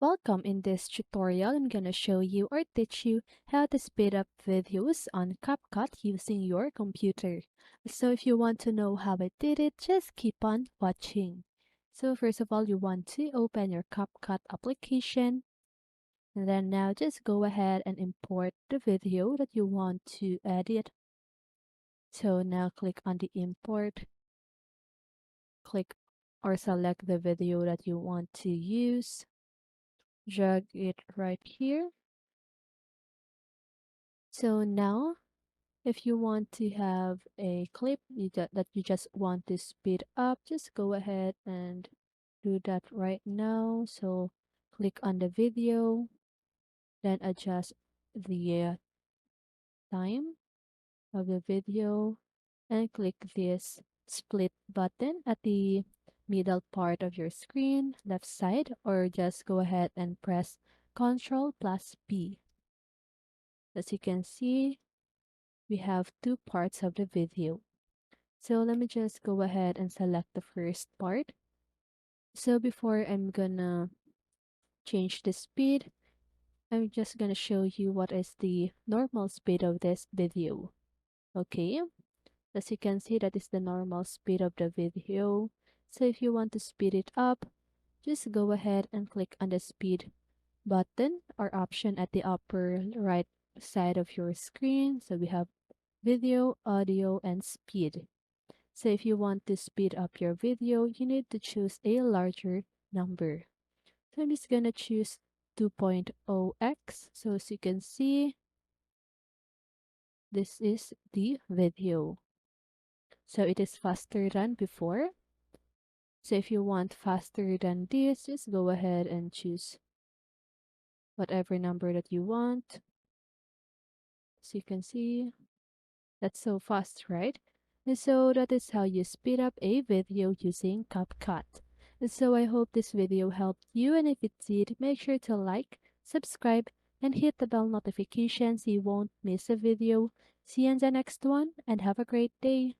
Welcome. In this tutorial, I'm gonna show you or teach you how to speed up videos on CapCut using your computer. So if you want to know how I did it, just keep on watching. So first of all, you want to open your CapCut application. And then now just go ahead and import the video that you want to edit. So now click on the import, click or select the video that you want to use. Drag it right here. So now, if you want to have a clip that you just want to speed up, just go ahead and do that right now. So click on the video, then adjust the time of the video and click this split button at the middle part of your screen, left side, or just go ahead and press Ctrl plus P. As you can see, we have two parts of the video. So let me just go ahead and select the first part. So before I'm gonna change the speed, I'm just gonna show you what is the normal speed of this video. Okay, as you can see, that is the normal speed of the video. So if you want to speed it up, just go ahead and click on the speed button or option at the upper right side of your screen. So we have video, audio, and speed. So if you want to speed up your video, you need to choose a larger number. So I'm just gonna choose 2.0x. So as you can see, this is the video. So it is faster than before. So if you want faster than this, just go ahead and choose whatever number that you want. So you can see, that's so fast, right? And so that is how you speed up a video using CapCut. And so I hope this video helped you, and if it did, make sure to like, subscribe, and hit the bell notification so you won't miss a video. See you in the next one, and have a great day.